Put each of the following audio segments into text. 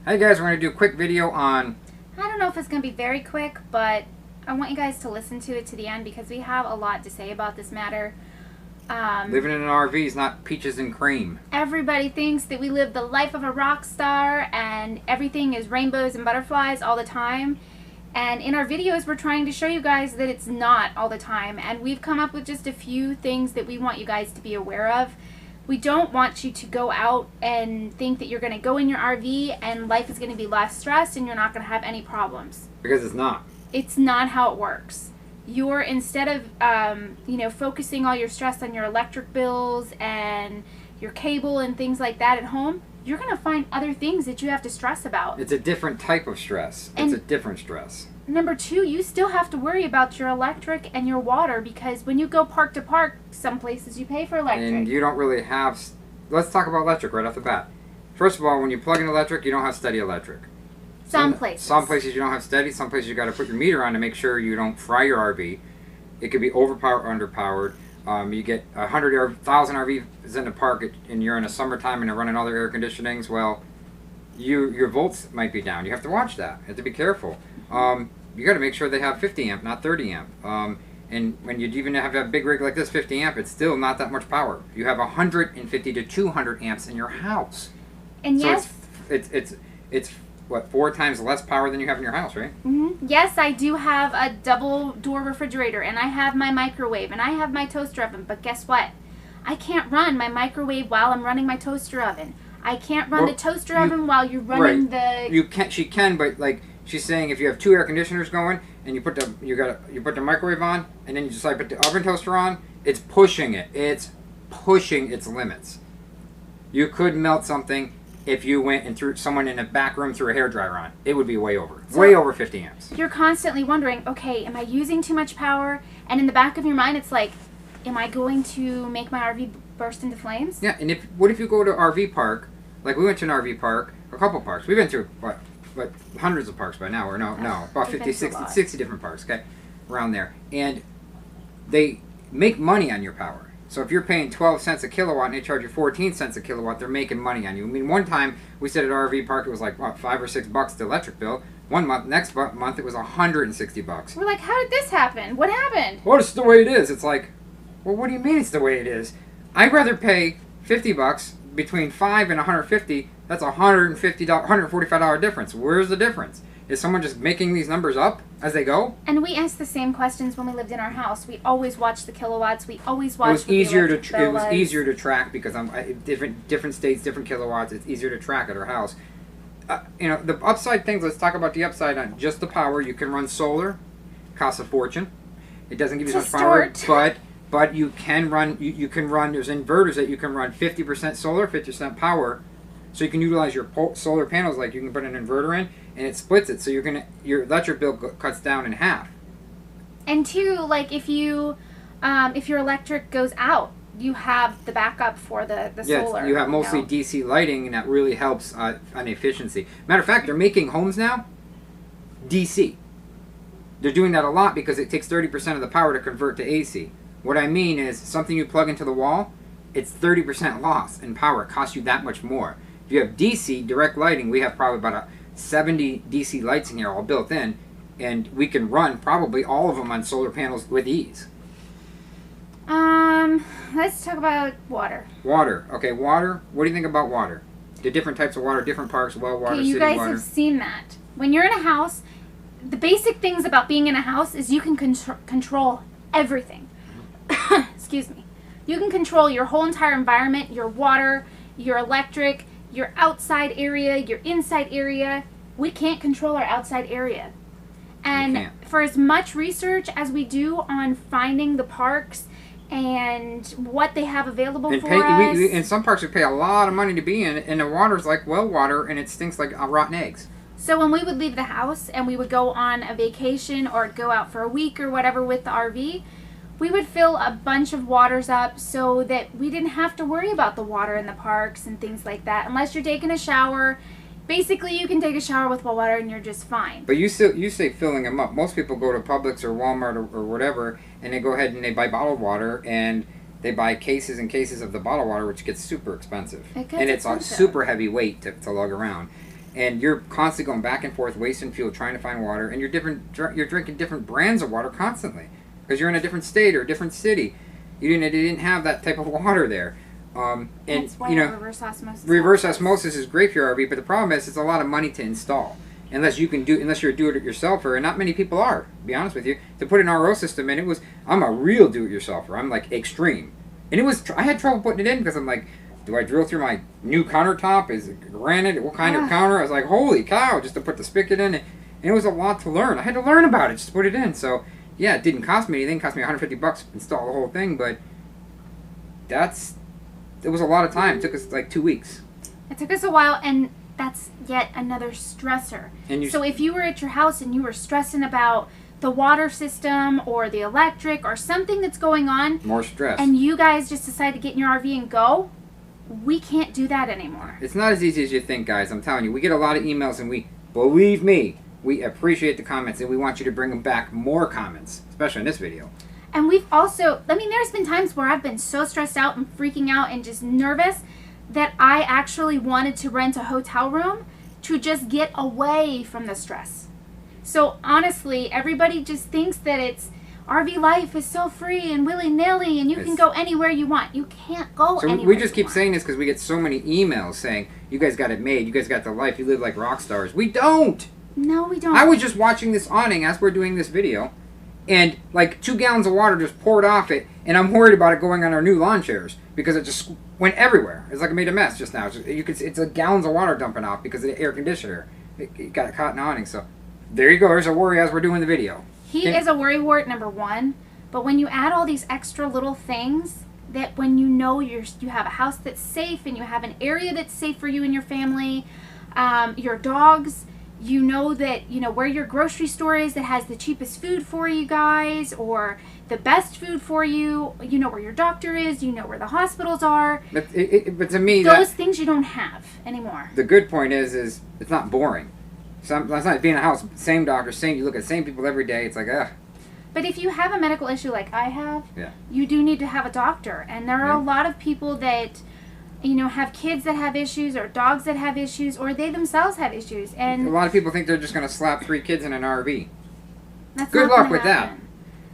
Hey guys, we're going to do a quick video on... I don't know if it's going to be very quick, but I want you guys to listen to it to the end because we have a lot to say about this matter. Living in an RV is not peaches and cream. Everybody thinks that we live the life of a rock star and everything is rainbows and butterflies all the time. And in our videos, we're trying to show you guys that it's not all the time. And we've come up with just a few things that we want you guys to be aware of. We don't want you to go out and think that you're going to go in your RV and life is going to be less stressed and you're not going to have any problems. Because it's not. It's not how it works. You're, instead of, focusing all your stress on your electric bills and your cable and things like that at home, you're going to find other things that you have to stress about. It's a different type of stress. It's a different stress. Number two, you still have to worry about your electric and your water because when you go park to park, some places you pay for electric. And you don't really have... Let's talk about electric right off the bat. First of all, when you plug in electric, you don't have steady electric. Some places. Some places you don't have steady. Some places you got to put your meter on to make sure you don't fry your RV. It could be overpowered or underpowered. You get 100 or 1,000 RVs in the park and you're in the summertime and they're running all their air conditionings. Well, your volts might be down. You have to watch that. You have to be careful. You got to make sure they have 50 amp, not 30 amp. And when you even have a big rig like this, 50 amp, it's still not that much power. You have 150 to 200 amps in your house. And so yes, it's what, 4 times less power than you have in your house, right? Mm-hmm. Yes, I do have a double door refrigerator, and I have my microwave, and I have my toaster oven. But guess what? I can't run my microwave while I'm running my toaster oven. I can't run the toaster oven while you're running the. You can. She can, but like she's saying, if you have 2 air conditioners going and you put the microwave on, and then you decide to put the oven toaster on, it's pushing it. It's pushing its limits. You could melt something. If you went and threw someone in a back room threw a hairdryer on, it would be way over. So way over 50 amps. You're constantly wondering, okay, am I using too much power? And in the back of your mind, it's like, am I going to make my RV burst into flames? Yeah, and what if you go to RV park, like we went to an RV park, a couple parks. We've been through, what hundreds of parks by now, or no, about 50, 60 different parks, okay, around there. And they make money on your power. So if you're paying 12 cents a kilowatt and they charge you 14 cents a kilowatt, they're making money on you. I mean, one time we stayed at an RV park, it was like, what, $5 or $6 the electric bill. One month, next month it was $160. We're like, how did this happen? What happened? Well, it's the way it is. It's like, well, what do you mean it's the way it is? I'd rather pay $50 between 5 and 150. That's a $145 difference. Where's the difference? Is someone just making these numbers up as they go? And we asked the same questions when we lived in our house. We always watched the kilowatts. We always watched. It was easier to track because different states, different kilowatts. It's easier to track at our house. The upside things. Let's talk about the upside on just the power. You can run solar, costs a fortune. It doesn't give you as much power, but you can run. You can run. There's inverters that you can run 50% solar, 50% power. So you can utilize your solar panels, like you can put an inverter in, and it splits it. So your electric bill cuts down in half. And two, like if your electric goes out, you have the backup for the solar. Yes, you have mostly DC lighting, and that really helps on efficiency. Matter of fact, they're making homes now DC. They're doing that a lot because it takes 30% of the power to convert to AC. What I mean is something you plug into the wall, it's 30% loss in power. It costs you that much more. If you have DC, direct lighting, we have probably about 70 DC lights in here all built in, and we can run probably all of them on solar panels with ease. Let's talk about water. Water. Okay, water. What do you think about water? The different types of water, different parks, well water, city water. You guys have seen that. When you're in a house, the basic things about being in a house is you can control everything. Excuse me. You can control your whole entire environment, your water, your electric, your outside area, your inside area. We can't control our outside area. And for as much research as we do on finding the parks and what they have available for us. In some parks we pay a lot of money to be in, and the water's like well water, and it stinks like rotten eggs. So when we would leave the house and we would go on a vacation or go out for a week or whatever with the RV, we would fill a bunch of waters up so that we didn't have to worry about the water in the parks and things like that. Unless you're taking a shower, basically you can take a shower with water and you're just fine. But you say filling them up. Most people go to Publix or Walmart or whatever, and they go ahead and they buy bottled water, and they buy cases and cases of the bottled water, which gets super expensive. And it's a super heavy weight to lug around. and you're constantly going back and forth, wasting fuel, trying to find water, and you're drinking different brands of water constantly because you're in a different state or a different city. You didn't have that type of water there. And That's why you know, reverse osmosis. reverse osmosis is great for your RV, but the problem is it's a lot of money to install. Unless you're a do-it-yourselfer, and not many people are, to be honest with you, to put an RO system in. I'm a real do-it-yourselfer. I'm like extreme. And I had trouble putting it in because I'm like, do I drill through my new countertop? Is it granite? What kind of counter? I was like, holy cow, just to put the spigot in. And it was a lot to learn. I had to learn about it just to put it in. So, yeah, it didn't cost me anything. It cost me $150 to install the whole thing, but it was a lot of time. It took us like 2 weeks. It took us a while, and that's yet another stressor. So if you were at your house and you were stressing about the water system or the electric or something that's going on, more stress, and you guys just decide to get in your RV and go, we can't do that anymore. It's not as easy as you think, guys. I'm telling you. We get a lot of emails, and believe me, we appreciate the comments, and we want you to bring them back more comments, especially in this video. And we've also, there's been times where I've been so stressed out and freaking out and just nervous that I actually wanted to rent a hotel room to just get away from the stress. So honestly, everybody just thinks that RV life is so free and willy-nilly and you can go anywhere you want. You can't go anywhere. So we just keep saying this because we get so many emails saying, you guys got it made, you guys got the life, you live like rock stars. We don't! No, we don't. I was just watching this awning as we're doing this video, and like 2 gallons of water just poured off it, and I'm worried about it going on our new lawn chairs because it just went everywhere. It's like it made a mess just now. It's a gallons of water dumping off because of the air conditioner. It got caught in the awning. So there you go. There's a worry as we're doing the video. He is a worrywart, number one. But when you add all these extra little things, that when you know you have a house that's safe and you have an area that's safe for you and your family, your dogs. You know that, where your grocery store is that has the cheapest food for you guys or the best food for you. You know where your doctor is. You know where the hospitals are. But to me, those things you don't have anymore. The good point is it's not boring. It's not being in a house, same doctor, you look at the same people every day. It's like, ugh. But if you have a medical issue like I have, you do need to have a doctor. And there are a lot of people that have kids that have issues or dogs that have issues or they themselves have issues. And a lot of people think they're just going to slap 3 kids in an RV. That's Good luck with that.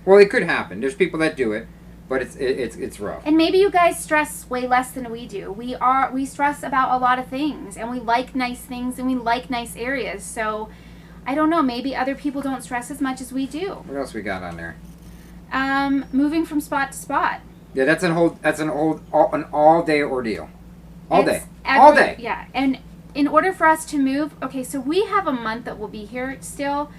Well, it could happen. There's people that do it, but it's rough. And maybe you guys stress way less than we do. We stress about a lot of things, and we like nice things, and we like nice areas. So, I don't know. Maybe other people don't stress as much as we do. What else we got on there? Moving from spot to spot. Yeah, that's an all-day ordeal. All day. Yeah, and in order for us to move, okay, so we have a month that we'll be here still,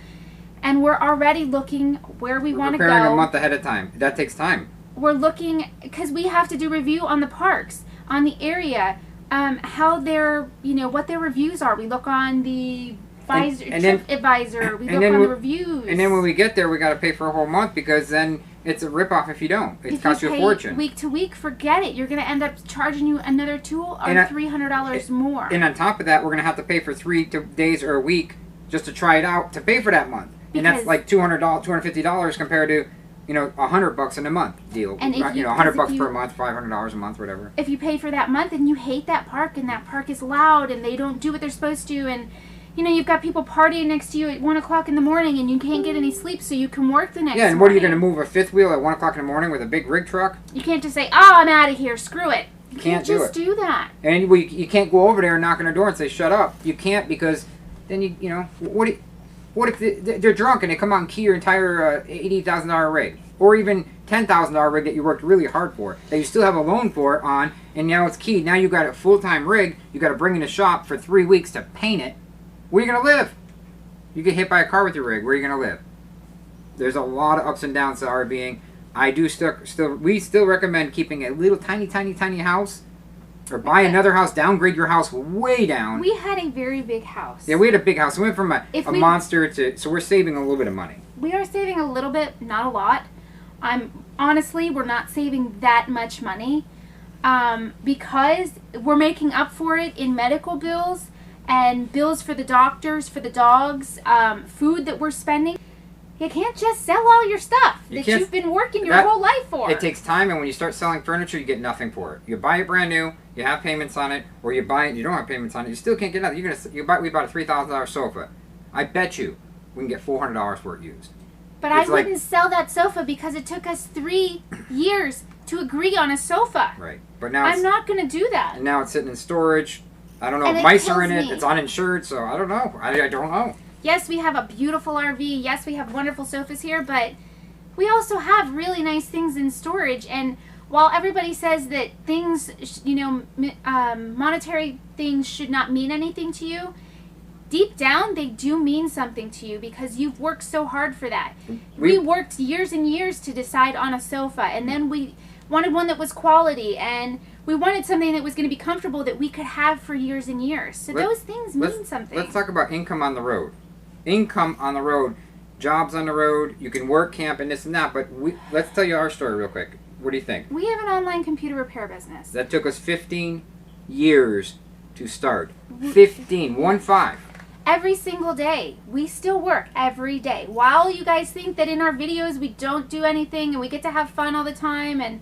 and we're already looking where we want to go. Preparing a month ahead of time. That takes time. We're looking, because we have to do review on the parks, on the area, how their, what their reviews are. We look on the TripAdvisor, we look on the reviews. And then when we get there, we got to pay for a whole month because then it's a ripoff if you don't. It costs you a fortune. Week to week, forget it. You're going to end up charging you another $200 or $300 more. And on top of that, we're going to have to pay for 3 days or a week just to try it out to pay for that month. And that's like $200, $250 compared to $100 in a month deal. And if $100 per month, $500 a month, whatever. If you pay for that month and you hate that park and that park is loud and they don't do what they're supposed to and you've got people partying next to you at 1 o'clock in the morning and you can't get any sleep so you can work the next morning. Yeah, and what are you going to move a fifth wheel at 1 o'clock in the morning with a big rig truck? You can't just say, oh, I'm out of here, screw it. You can't just do that. And you can't go over there and knock on their door and say, shut up. You can't because then what if they're drunk and they come out and key your entire $80,000 rig? Or even $10,000 rig that you worked really hard for, that you still have a loan for it on, and now it's keyed. Now you got a full-time rig, you got to bring in a shop for 3 weeks to paint it. Where are you going to live? You get hit by a car with your rig. Where are you going to live? There's a lot of ups and downs to RVing. We still recommend keeping a little tiny house, or buy another house, downgrade your house way down. We had a very big house. Yeah, we had a big house. We went from a monster to, so we're saving a little bit of money. We are saving a little bit, not a lot. Honestly, we're not saving that much money because we're making up for it in medical bills and bills for the doctors, for the dogs, food that we're spending. You can't just sell all your stuff you've been working your whole life for. It takes time, and when you start selling furniture, you get nothing for it. You buy it brand new, you have payments on it, or you buy it and you don't have payments on it, you still can't get nothing. We bought a $3,000 sofa. I bet you we can get $400 for it used. But I wouldn't sell that sofa because it took us 3 years to agree on a sofa. Right. But now I'm not going to do that. And now it's sitting in storage. I don't know And if it mice are in kills it. me. It's uninsured, so I don't know. I don't know. Yes, we have a beautiful RV. Yes, we have wonderful sofas here, but we also have really nice things in storage. And while everybody says that things, monetary things should not mean anything to you, deep down they do mean something to you because you've worked so hard for that. We worked years and years to decide on a sofa, and then we wanted one that was quality, and we wanted something that was going to be comfortable that we could have for years and years. So those things mean something. Let's talk about income on the road. Income on the road, jobs on the road. You can work, camp, and this and that. But let's tell you our story real quick. What do you think? We have an online computer repair business. That took us 15 years to start. 15, 1-5. Every single day. We still work every day. While you guys think that in our videos we don't do anything and we get to have fun all the time, and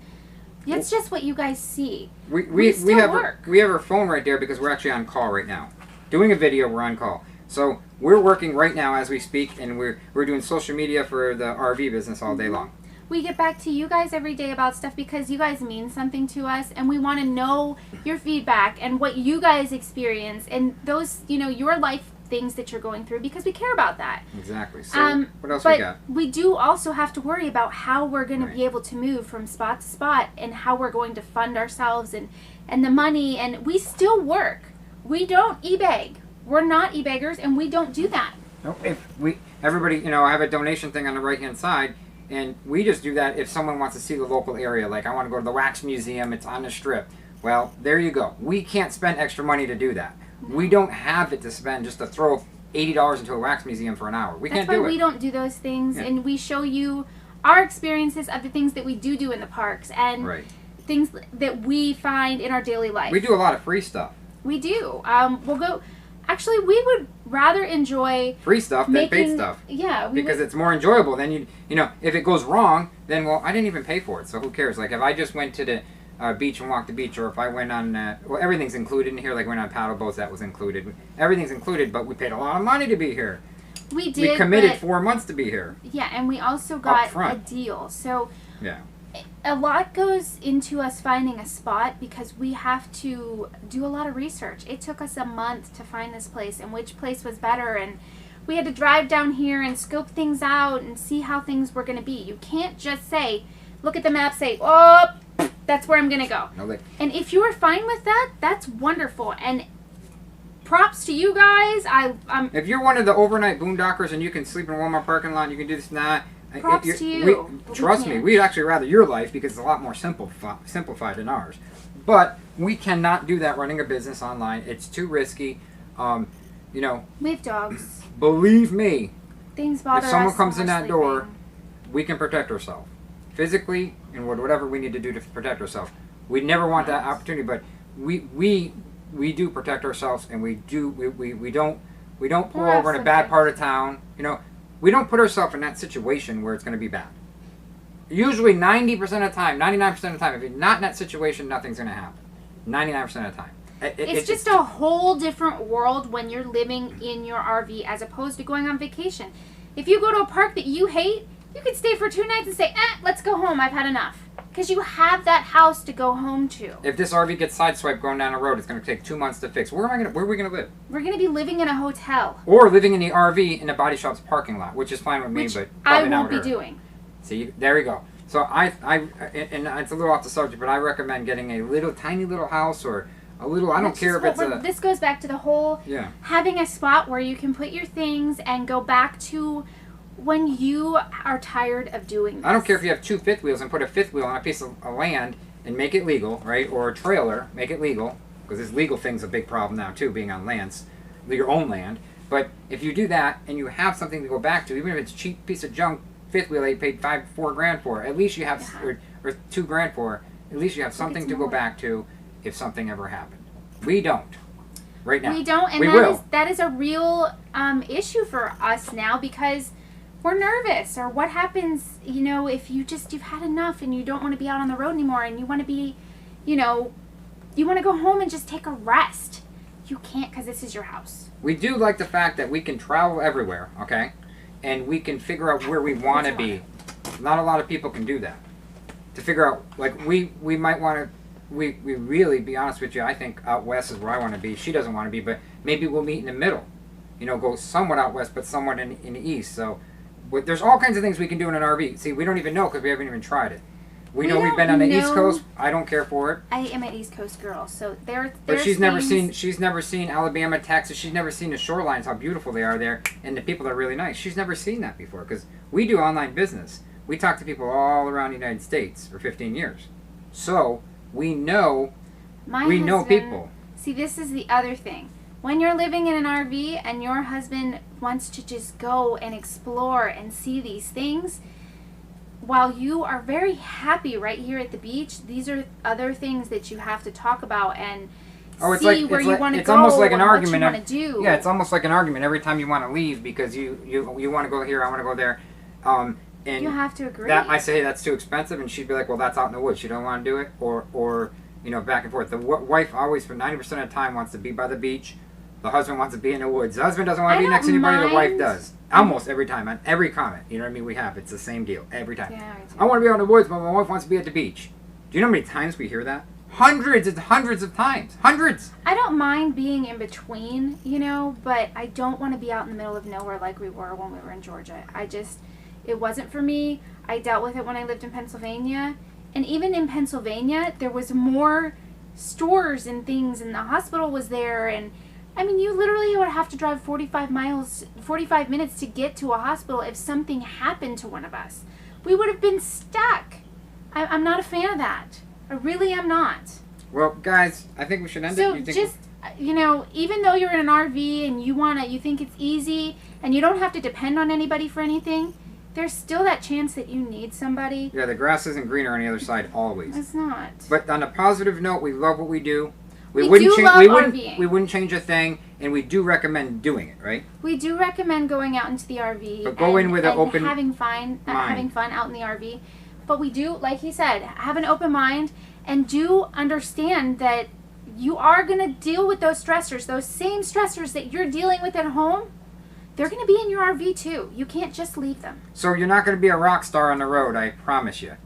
it's just what you guys see. We still work. We have our phone right there because we're actually on call right now. Doing a video, we're on call. So we're working right now as we speak, and we're doing social media for the RV business all day long. We get back to you guys every day about stuff because you guys mean something to us, and we want to know your feedback and what you guys experience and those, your life things that you're going through because we care about that. Exactly. So what else we got? We do also have to worry about how we're going to be able to move from spot to spot and how we're going to fund ourselves and the money, and we still work. We don't e-beg. We're not e-beggars, and we don't do that. No, everybody, I have a donation thing on the right-hand side, and we just do that if someone wants to see the local area. Like, I want to go to the Wax Museum, it's on the Strip. Well, there you go. We can't spend extra money to do that. We don't have it to spend just to throw $80 into a wax museum for an hour. We can't do it. That's why we don't do those things, and we show you our experiences of the things that we do in the parks and things that we find in our daily life. We do a lot of free stuff. We do. We'll go. Actually, we would rather enjoy free stuff than paid stuff. Yeah, because it's more enjoyable. Then if it goes wrong, then I didn't even pay for it, so who cares? Like if I just went to the beach and walked the beach, or if I went on, everything's included in here. Like went on paddle boats, that was included. Everything's included, but we paid a lot of money to be here. We did. We committed 4 months to be here. Yeah, and we also got a deal. So yeah. A lot goes into us finding a spot because we have to do a lot of research. It took us a month to find this place and which place was better, and we had to drive down here and scope things out and see how things were going to be. You can't just say, look at the map, say, oh, that's where I'm going to go. No, and if you are fine with that, that's wonderful. And props to you guys. If you're one of the overnight boondockers and you can sleep in a Walmart parking lot, you can do this now. Props to you. Trust me, we'd actually rather your life because it's a lot more simplified than ours. But we cannot do that running a business online. It's too risky. We have dogs. Believe me, things bother us. If someone comes in that door, we can protect ourselves. Physically and whatever we need to do to protect ourselves. We never want that opportunity, but we do protect ourselves, and we don't pull over in a bad part of town. We don't put ourselves in that situation where it's going to be bad. Usually 90% of the time, 99% of the time, if you're not in that situation, nothing's going to happen. 99% of the time. It's just a whole different world when you're living in your RV as opposed to going on vacation. If you go to a park that you hate, you can stay for 2 nights and say, let's go home, I've had enough. Because you have that house to go home to. If this RV gets sideswiped going down the road, it's going to take 2 months to fix. Where are we going to live? We're going to be living in a hotel. Or living in the RV in the body shop's parking lot, which is fine with me, but probably I won't be doing. See, there we go. So and it's a little off the subject, but I recommend getting a tiny little house or a little, I don't care if it's this goes back to the whole having a spot where you can put your things and go back to when you are tired of doing this. I don't care if you have 2 fifth wheels and put a 5th wheel on a piece of land and make it legal, right? Or a trailer, make it legal, because this legal thing's a big problem now too, being on lands, your own land. But if you do that and you have something to go back to, even if it's a cheap piece of junk 5th wheel that you paid $4 grand for, at least you have, or $2 grand for, at least you have something to go back to if something ever happened. We don't. Right now. We don't, and that is a real issue for us now because we're nervous. Or what happens, if you've had enough and you don't want to be out on the road anymore and you want to be, You want to go home and just take a rest. You can't because this is your house. We do like the fact that we can travel everywhere, okay? And we can figure out where we want to be. Not a lot of people can do that. To figure out, like, we might want to, we really, be honest with you, I think out west is where I want to be. She doesn't want to be, but maybe we'll meet in the middle. You know, go somewhat out west, but somewhat in the east. So there's all kinds of things we can do in an RV. See, we don't even know because we haven't even tried it. We know we've been on the East Coast. I don't care for it. I am an East Coast girl, so But she's never seen Alabama, Texas. She's never seen the shorelines, how beautiful they are there, and the people are really nice. She's never seen that before because we do online business. We talk to people all around the United States for 15 years, so we know know people. See, this is the other thing. When you're living in an RV and your husband wants to just go and explore and see these things, while you are very happy right here at the beach, these are other things that you have to talk about and see where you want to go. It's almost like an What argument. you want to do. Yeah, it's almost like an argument every time you want to leave because you want to go here, I want to go there. And you have to agree. I say that's too expensive, and she'd be like, "Well, that's out in the woods. You don't want to do it," or you know, back and forth. The wife always, for 90% of the time, wants to be by the beach. The husband wants to be in the woods. The husband doesn't want to be next to anybody. The wife does. Almost every time, on every comment. You know what I mean? We have. It's the same deal every time. Yeah, I want to be out in the woods, but my wife wants to be at the beach. Do you know how many times we hear that? Hundreds and hundreds of times. Hundreds. I don't mind being in between, you know, but I don't want to be out in the middle of nowhere like we were when we were in Georgia. It wasn't for me. I dealt with it when I lived in Pennsylvania. And even in Pennsylvania, there was more stores and things, and the hospital was there. And I mean, you literally would have to drive 45 minutes to get to a hospital if something happened to one of us. We would have been stuck. I'm not a fan of that. I really am not. Well, guys, I think we should end it. So you know, even though you're in an RV and you think it's easy and you don't have to depend on anybody for anything, there's still that chance that you need somebody. Yeah, the grass isn't greener on the other side always. It's not. But on a positive note, we love what we do. We wouldn't change a thing, and we do recommend doing it, right? We do recommend going out into the RV. But go in with an open having fun out in the RV. But we do, like he said, have an open mind and do understand that you are going to deal with those stressors, those same stressors that you're dealing with at home. They're going to be in your RV too. You can't just leave them. So you're not going to be a rock star on the road, I promise you.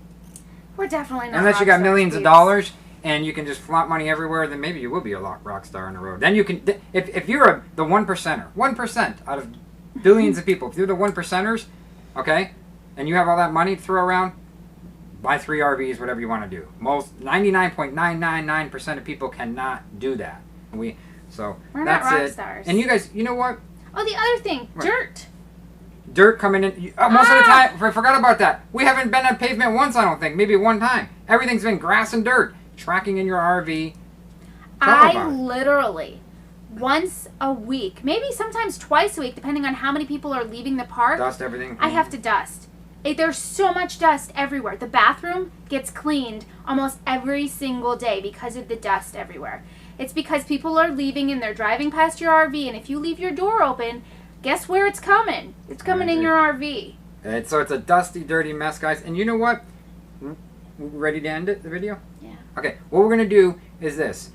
We're definitely not. Unless you got millions of dollars and you can just flaunt money everywhere, then maybe you will be a rock star on the road. Then you can, if you're the 1%er, 1% out of billions of people, if you're the 1%ers, okay, and you have all that money to throw around, buy 3 RVs, whatever you want to do. Most 99.999% of people cannot do that. We're that's not rock it. stars. And you guys, you know what? Oh, the other thing, dirt. Dirt coming in. Most of the time, I forgot about that. We haven't been on pavement once, I don't think. Maybe one time. Everything's been grass and dirt. Tracking in your RV. I literally, once a week, maybe sometimes twice a week, depending on how many people are leaving the park. Dust everything. I have to dust. There's so much dust everywhere. The bathroom gets cleaned almost every single day because of the dust everywhere. It's because people are leaving and they're driving past your RV, and if you leave your door open, guess where it's coming? It's coming in your RV. And so it's a dusty, dirty mess, guys. And you know what? Ready to end the video? Yeah. Okay, what we're going to do is this.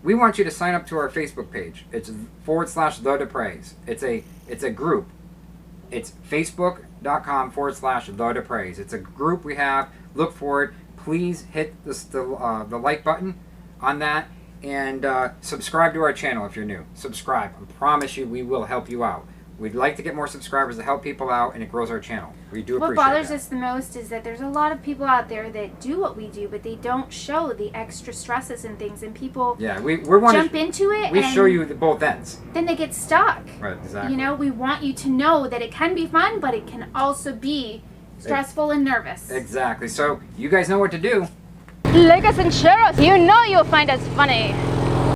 We want you to sign up to our Facebook page. It's /The It's a group. It's facebook.com/The It's a group we have. Look for it. Please hit the like button on that. And subscribe to our channel if you're new. Subscribe. I promise you we will help you out. We'd like to get more subscribers to help people out, and it grows our channel. We do appreciate that. What bothers us the most is that there's a lot of people out there that do what we do, but they don't show the extra stresses and things, and people jump into it. We show you both ends. Then they get stuck. Right, exactly. You know, we want you to know that it can be fun, but it can also be stressful and nervous. Exactly. So you guys know what to do. Like us and share us. You know you'll find us funny.